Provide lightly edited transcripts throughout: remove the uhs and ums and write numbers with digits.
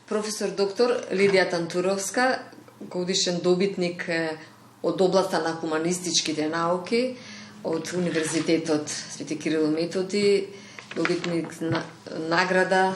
Професор доктор Лидија Тантуровска, годишен добитник од областа на хуманистичките науки од Универзитетот Свети Кирил и Методи, добитник на награда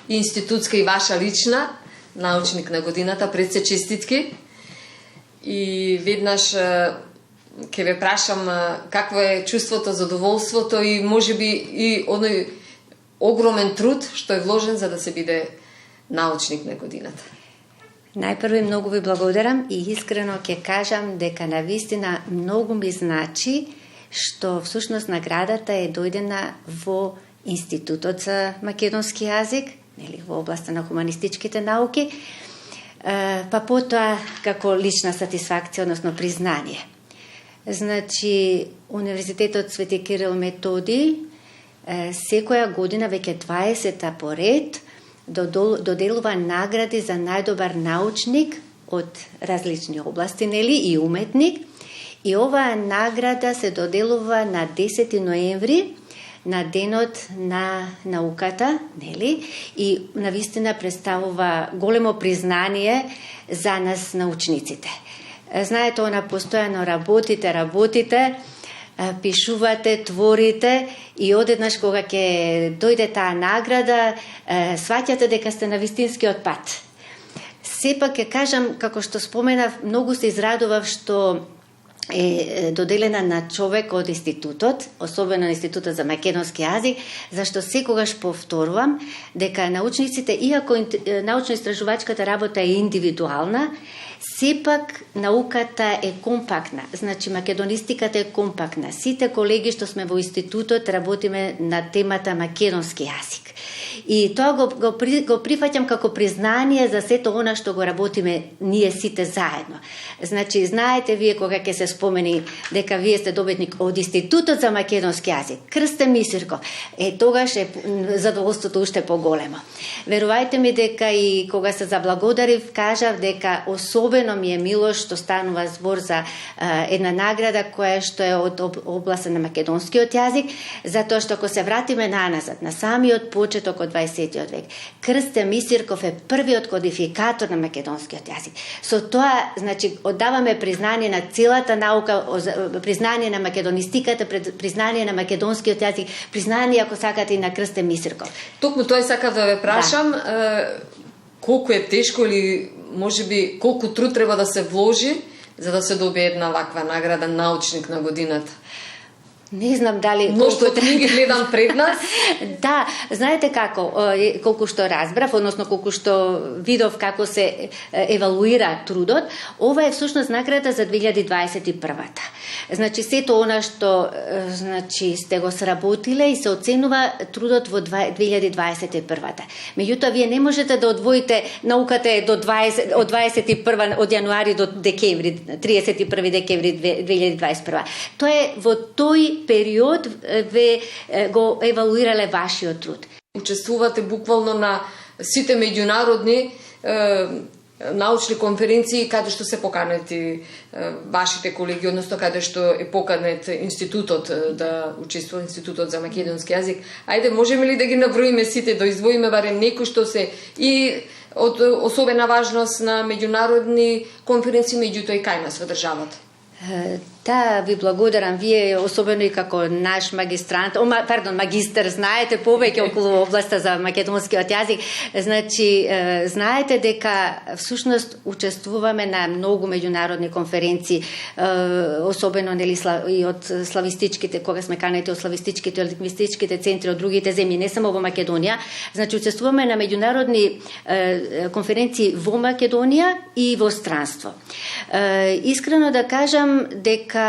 институтска и ваша лична, научник на годината, пред се честитки. И веднаш ќе ве прашам какво е чувството, задоволството и можеби и оној огромен труд што е вложен за да се биде научник на годината. Најпрво многу ви благодарам и искрено ќе кажам дека навистина многу ми значи што всушност наградата е дојдена во Институтот за македонски јазик, нели во областа на хуманистичките науки, па потоа како лична сатисфакција, односно признание. Значи, Универзитетот Свети Кирил Методи секоја година, веќе 20-та поред, доделува награди за најдобар научник од различни области, нели, и уметник. И оваа награда се доделува на 10 ноември, на денот на науката, нели, и навистина представува големо признание за нас научниците. Знаете, она постојано работите, пишувате, творите и одеднаш кога ќе дојде таа награда, сваќате дека сте на вистинскиот пат. Сепак ќе кажам, како што споменав, многу се израдував што е доделена на човек од институтот, особено на Институтот за македонски јазик, зашто секогаш повторувам дека научниците, иако научно-истражувачката работа е индивидуална, сепак науката е компактна. Значи, македонистиката е компактна. Сите колеги што сме во институтот работиме на темата македонски јазик. И тоа го прифаќам како признание за сето она што го работиме ние сите заедно. Значи, знаете вие кога ќе се спомени дека вие сте добитник од Институтот за македонски јазик, Крстен Мисирков, тогаш е задоволството уште поголемо. Верувајте ми дека и кога се заблагодарив, кажав дека особено ми е мило што станува збор за една награда која што е од областа на македонскиот јазик, затоа што ако се вратиме наназад, на самиот почеток од 20 век, Крстен Мисирков е првиот кодификатор на македонскиот јазик. Со тоа, значи, оддаваме признание на целата наука, признание на македонистиката, признание на македонскиот јазик, признание, ако сакате, и на Крстен Мисирков. Токму тоа сакав да ве прашам, колку е тешко или можеби колку труд треба да се вложи за да се добие една ваква награда научник на годината? Не знам дали колку книги гледам пред нас. Да, знаете како, колку што разбрав, односно колку што видов како се евалуира трудот, ова е всушност награда за 2021-та. Значи сето она што значи сте го сработиле и се оценува трудот во 2021-та. Меѓутоа вие не можете да одвоите науката е од 21 од јануари до декември, 31 декември 2021. Тоа е во тој период ве го евалуирале вашиот труд. Учествувате буквално на сите меѓународни научни конференции каде што се поканети вашите колеги, односно каде што е поканет институтот да учествува, Институтот за македонски јазик. Ајде, можеме ли да ги наброиме сите, да издвоиме барем некои што се и од особена важност на меѓународни конференции, меѓутоа и кај нас во државата? Да, ви благодарам. Вие, особено и како наш магистар, знаете повеќе околу областа за македонскиот јазик. Значи, знаете дека всушност учествуваме на многу меѓународни конференции, особено нели и од славистичките, кога сме канети од славистичките и лингвистичките центри од другите земји, не само во Македонија. Значи, учествуваме на меѓународни конференции во Македонија и во странство. Искрено да кажам дека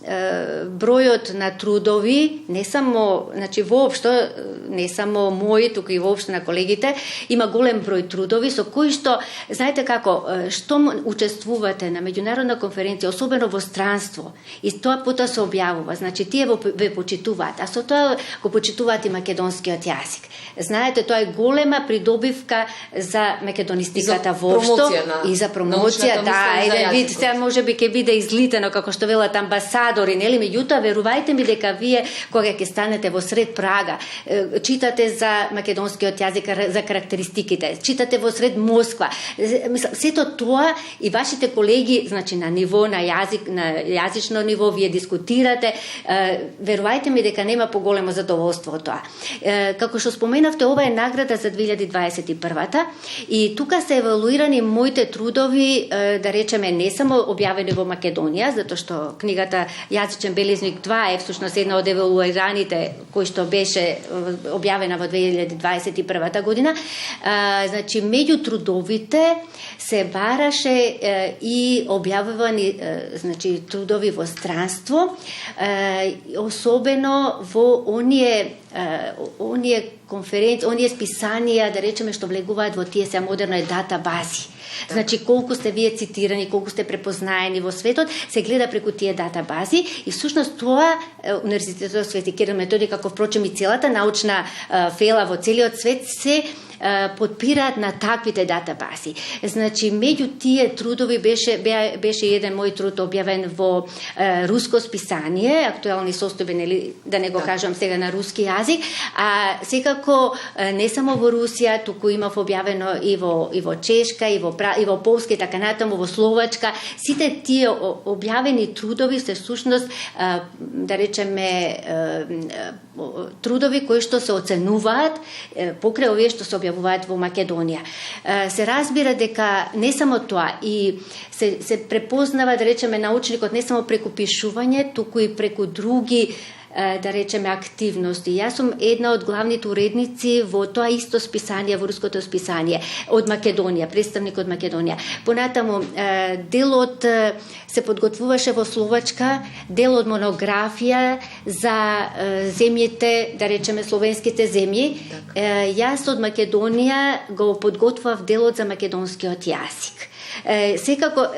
бројот на трудови, не само, значи воопшто, не само мои, туку и воопшто на колегите, има голем број трудови со кои што, знаете како, што учествувате на меѓународна конференција, особено во странство, и тоа потоа се објавува, значи тие ве почитуваат, а со тоа го почитуваат и македонскиот јазик. Знаете, тоа е голема придобивка за македонистиката воопшто и за промоција, да, еден вид, сега можеби ќе биде излитено, како што велат амбасадори, нели? Меѓутоа, верувајте ми дека вие, кога ќе станете во сред Прага, читате за македонскиот јазик, за карактеристиките, читате во сред Москва, сето тоа и вашите колеги, значи на ниво, на јазично ниво, вие дискутирате, верувајте ми дека нема поголемо задоволство од тоа. Како што споменавте, ова е награда за 2021-та и тука се евалуирани моите трудови, да речеме, не само објавени во Македонија, затоа што книгата Јазичен белезник 2 е всушност една од евалуираните кој што беше објавена во 2021 година. Значи, меѓу трудовите се бараше и објавувани значи, трудови во странство, особено во оние конференции, оние списанија, да речеме, што влегуваат во тие се модерни датабази. Значи, колку сте вие цитирани, колку сте препознаени во светот, се гледа преку тие датабази и всушност тоа Универзитетот Свети Кирил Методи, како впрочем и целата научна фела во целиот свет, се подпираат на таквите датабази. Значи, меѓу тие трудови беше еден мој труд објавен во руско списание, актуелни состојби, нели, да не го кажам сега на руски јазик, а секако не само во Русија, туку имав објавено и во Чешка, и во Полска и така натаму, во Словачка. Сите тие објавени трудови се всушност, да речеме, трудови кои што се оценуваат покрај овие што се објавуваат во Македонија. Се разбира дека не само тоа, и се препознава, да речеме, научникот не само преку пишување, туку и преку други, да речеме, активности. Јас сум една од главните уредници во тоа исто списание, во руското списание, од Македонија, представник од Македонија. Понатаму, делот се подготвуваше во Словачка, дел од монографија за земјите, да речеме, словенските земји. Јас од Македонија го подготвував делот за македонскиот јазик. Секако,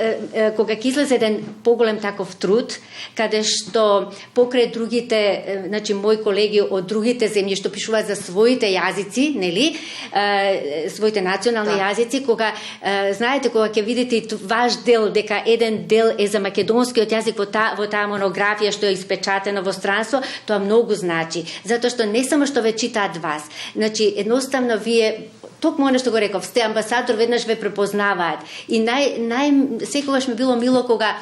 кога ќе излезе еден поголем таков труд, каде што покрај другите, значи, мои колеги од другите земји што пишуваат за своите јазици, нели, своите национални јазици, кога, знаете, кога ќе видите ваш дел, дека еден дел е за македонскиот јазик во таа монографија што е испечатена во странство, тоа многу значи. Затоа што не само што ве читаат вас, значи, едноставно вие, токму оно што го реков, сте амбасадор, веднаш ве препознаваат. И секогаш ми било мило кога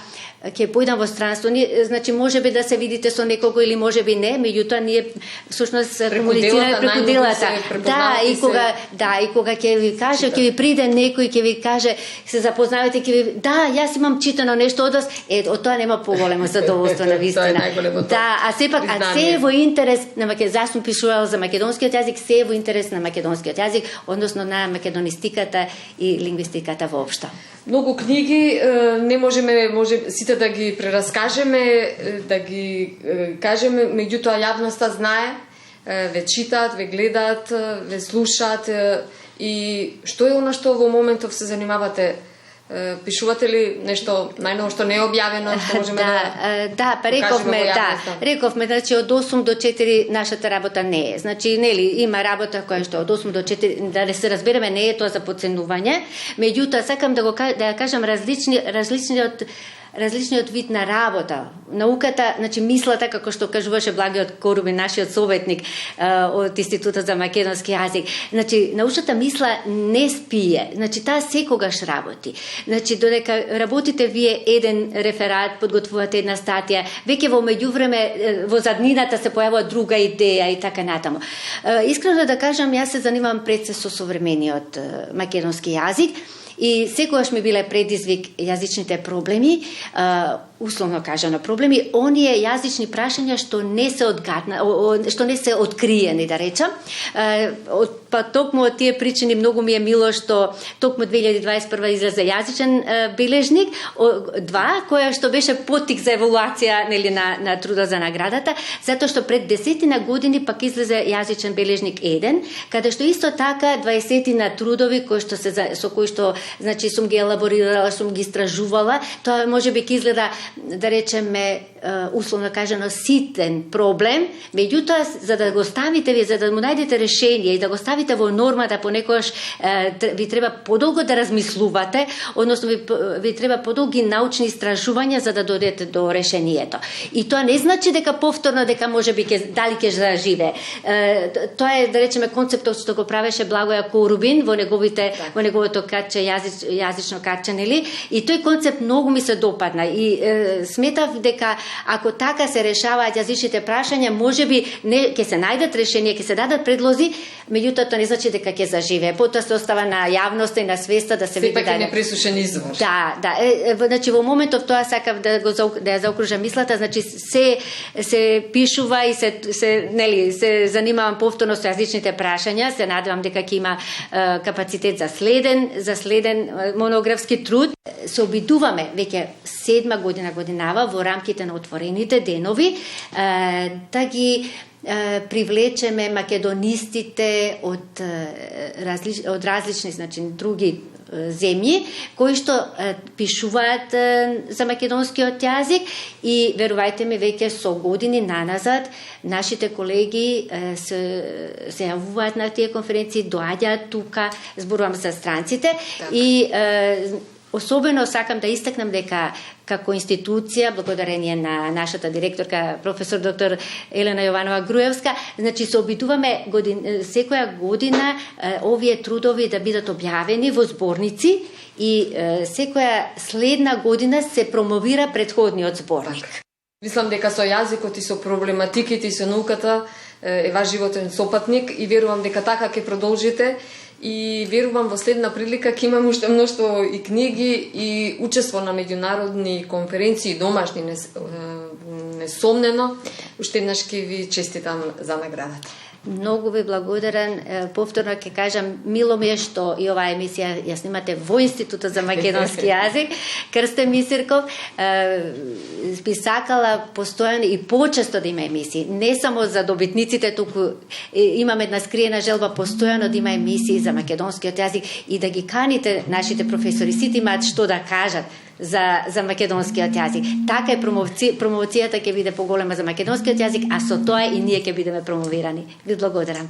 ќе појдам во странство, значи можеби да се видите со некого или можеби не, меѓутоа ние всушност комуницираме преку делата. И кога ќе ви каже, ќе ви приде некој, ќе ви каже, се запознавате, ќе ви, јас имам читано нешто од вас, од тоа нема поголемо задоволство на вистина. А сепак, се е во интерес на Македонија, сум пишувал за македонскиот јазик, се е во интерес на македонскиот јазик, односно на македонистиката и лингвистиката воопшто. Многу книги не можеме сите да ги прераскажеме, да ги кажеме, меѓутоа јавноста знае, ве читаат, ве гледаат, ве слушаат и што е оно што во моментов се занимавате? Пишувате ли нешто најново што не е објавено, што можеме да рековме, значи од 8 до 4 нашата работа не е. Значи, нели, има работа која што од 8 до 4, да не се разбереме, не е тоа за подценување, меѓутоа сакам да ја кажам различниот вид на работа. Науката, значи мислата, како што кажуваше Благиот Корубин, нашиот советник од Институтот за македонски јазик. Значи, научната мисла не спие. Значи, таа секогаш работи. Значи, додека работите вие еден реферат, подготвувате една статија, веќе во меѓувреме, во заднината се појавува друга идеја и така натаму. Искрено да кажам, јас се занимавам пред се со современиот македонски јазик, и секогаш ми биле предизвик јазичните проблеми, условно кажано проблеми, оние јазични прашања што не се што не се откриени, да речам. Па токму од тие причини многу ми е мило што токму 2021 излезе јазичен бележник 2, која што беше поттик за еволуација, нели, на труда за наградата, затоа што пред 10 години пак излезе јазичен бележник 1, каде што исто така 20 трудови со кои што, значи, сум ги елаборирала, сум ги истражувала. Тоа можеби ќе изгледа, да речеме, условно кажано ситен проблем, меѓутоа за да го ставите вие, за да му најдете решение и да го ставите во норма, да понекогаш ви треба подолго да размислувате, односно ви треба подолги научни истражувања за да дојдете до решението. И тоа не значи дека повторно дека можеби дали ќе заживе. Тоа е, да речеме, концептот што го правеше Благоја Корубин во неговото катче, јазично катче, нели? И тој концепт многу ми се допадна и сметав дека ако така се решаваат јазичните прашања, можеби не ќе се најдат решенија, ќе се дадат предлози, меѓутоа тоа не значи дека ќе заживее. Потоа се остава на јавноста и на свеста да се види дали. Сепак е непресушен извор. Да. Значи во моментов тоа сакав да ја заокружам мислата, значи се пишува и се занимавам повторно со јазичните прашања, се надевам дека ќе има капацитет за следен монографски труд. Се обидуваме веќе 7 годинава во рамките на отворените денови да ги привлечеме македонистите од различни, значи други земји кои што пишуваат за македонскиот јазик и верувајте ми веќе со години наназад нашите колеги се јавуваат на тие конференции, доаѓаат тука, зборувам за странците и особено сакам да истакнам дека како институција, благодарение на нашата директорка, професор доктор Елена Јованова Груевска, значи се обидуваме секоја година овие трудови да бидат објавени во зборници и секоја следна година се промовира претходниот зборник. Мислам дека со јазикот и со проблематиките и со науката е ваш животен сопатник и верувам дека така ќе продолжите. И верувам во следна прилика ќе имам уште мношто и книги и учество на меѓународни конференции домашни несомнено. Уште еднаш ќе ви честитам за наградата. Многу ви благодарам. Повторно ќе кажам, мило ми е што и оваа емисија ја снимате во Институтот за македонски јазик. Крстен Мисирков, би сакала постојано и почесто да има емисии. Не само за добитниците, туку имам една скриена желба постојано да има емисии за македонскиот јазик и да ги каните нашите професори. Сите имаат што да кажат за македонскиот јазик. Така е промоцијата ќе биде поголема за македонскиот јазик, а со тоа и ние ќе бидеме промовирани. Ви благодарам.